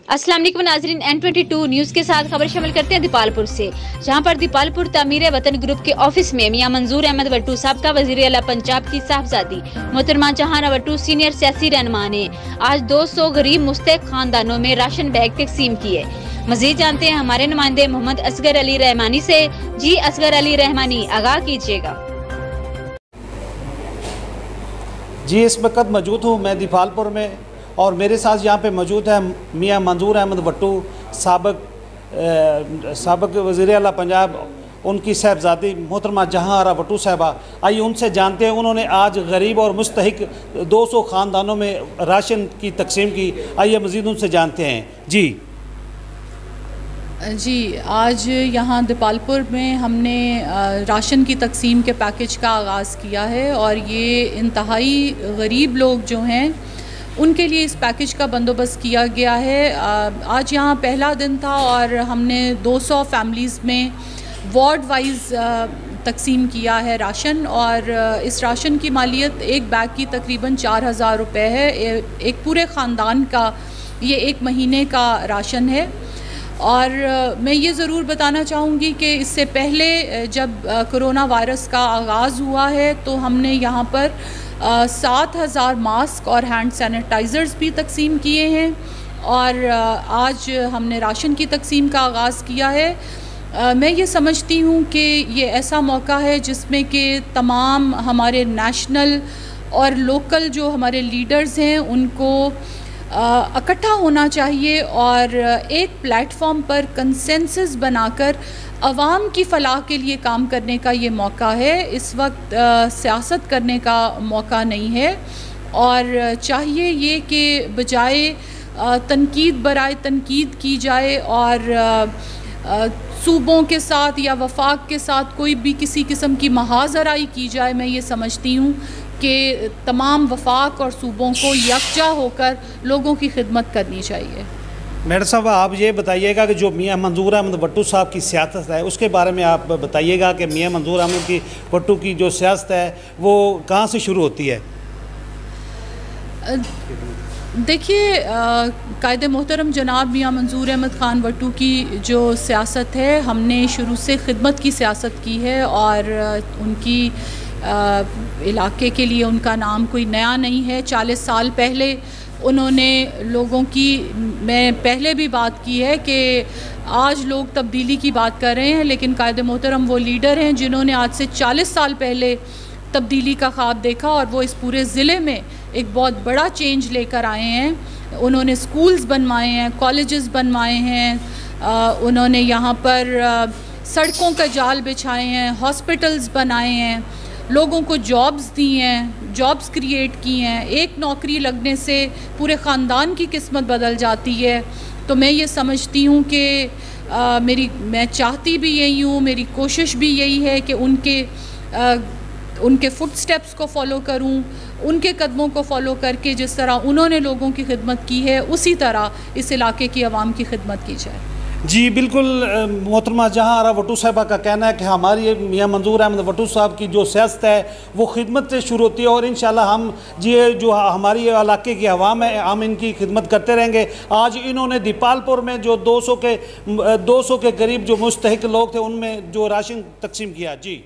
अस्सलाम वालेकुम नाज़रीन, N22 न्यूज़ के साथ खबर शामिल करते हैं दीपालपुर से, जहां पर दीपालपुर तामीर वतन ग्रुप के ऑफिस में मियां मंजूर अहमद वट्टू साहब का वज़ीर आला पंजाब की साहबजादी मोहतरमा जहां वट्टू सीनियर सियासी रहनुमा ने आज 200 गरीब मुस्तहिक खानदानों में राशन बैग तकसीम किए। मजीद जानते हैं हमारे नुमाइंदे मोहम्मद असगर अली रहमानी से। जी असगर अली रहमानी, आगाह कीजिएगा। जी, इस वक्त मौजूद हूँ मैं दीपालपुर में और मेरे साथ यहाँ पे मौजूद है मियां मंजूर अहमद वट्टू साबिक वज़ीर आला पंजाब, उनकी साहबजादी मोहतरमा जहां आरा वट्टू साहबा। आइए उनसे जानते हैं, उन्होंने आज गरीब और मुस्तहिक 200 ख़ानदानों में राशन की तकसीम की। आइए मज़ीद उनसे जानते हैं। जी, आज यहाँ दीपालपुर में हमने राशन की तकसीम के पैकेज का आगाज़ किया है और ये इंतहाई गरीब लोग जो हैं उनके लिए इस पैकेज का बंदोबस्त किया गया है। आज यहाँ पहला दिन था और हमने 200 फैमिलीज़ में वार्ड वाइज तकसीम किया है राशन, और इस राशन की मालियत एक बैग की तकरीबन 4000 रुपये है। एक पूरे ख़ानदान का ये एक महीने का राशन है। और मैं ये ज़रूर बताना चाहूँगी कि इससे पहले जब कोरोना वायरस का आगाज़ हुआ है तो हमने यहाँ पर 7000 मास्क और हैंड सैनिटाइज़र्स भी तकसीम किए हैं, और आज हमने राशन की तकसीम का आगाज़ किया है। मैं ये समझती हूँ कि ये ऐसा मौका है जिसमें कि तमाम हमारे नेशनल और लोकल जो हमारे लीडर्स हैं उनको इकट्ठा होना चाहिए और एक प्लेटफॉर्म पर कंसेंसस बनाकर अवाम की फ़लाह के लिए काम करने का ये मौका है। इस वक्त सियासत करने का मौका नहीं है, और चाहिए ये कि बजाय तनकीद बराए तनकीद की जाए और सूबों के साथ या वफाक के साथ कोई भी किसी किस्म की महाजराई की जाए। मैं ये समझती हूँ कि तमाम वफाक और सूबों को यकजा होकर लोगों की खिदमत करनी चाहिए। मैडम साहब, आप ये बताइएगा कि जो मियां मंजूर अहमद वट्टू साहब की सियासत है उसके बारे में आप बताइएगा कि मियां मंजूर अहमद वट्टू की जो सियासत है वो कहाँ से शुरू होती है? देखिए, कायदे मोहतरम जनाब मियां मंजूर अहमद ख़ान वट्टू की जो सियासत है, हमने शुरू से खिदमत की सियासत की है और उनकी इलाके के लिए उनका नाम कोई नया नहीं है। 40 साल पहले उन्होंने लोगों की, मैं पहले भी बात की है कि आज लोग तब्दीली की बात कर रहे हैं, लेकिन कायदे मोहतरम वो लीडर हैं जिन्होंने आज से 40 साल पहले तब्दीली का ख्वाब देखा और वो इस पूरे ज़िले में एक बहुत बड़ा चेंज लेकर आए हैं। उन्होंने स्कूल्स बनवाए हैं, कॉलेजेस बनवाए हैं, उन्होंने यहाँ पर सड़कों का जाल बिछाए हैं, हॉस्पिटल्स बनाए हैं, लोगों को जॉब्स दी हैं, जॉब्स क्रिएट की हैं। एक नौकरी लगने से पूरे ख़ानदान की किस्मत बदल जाती है। तो मैं ये समझती हूँ कि मैं चाहती भी यही हूँ, मेरी कोशिश भी यही है कि उनके फुटस्टेप्स को फॉलो करूँ, उनके कदमों को फॉलो करके जिस तरह उन्होंने लोगों की खिदमत की है उसी तरह इस इलाके की आवाम की खिदमत की जाए। जी बिल्कुल, मोहतरमा जहां आरा वट्टू साहबा का कहना है कि हमारी मियां मंजूर अहमद वट्टू साहब की जो सियासत है वो खिदमत से शुरू होती है और इंशाल्लाह हम ये जो हमारी इलाके की आवाम है हम इनकी खिदमत करते रहेंगे। आज इन्होंने दीपालपुर में जो 200 के करीब जो मुस्तहिक लोग थे उनमें जो राशन तकसीम किया। जी।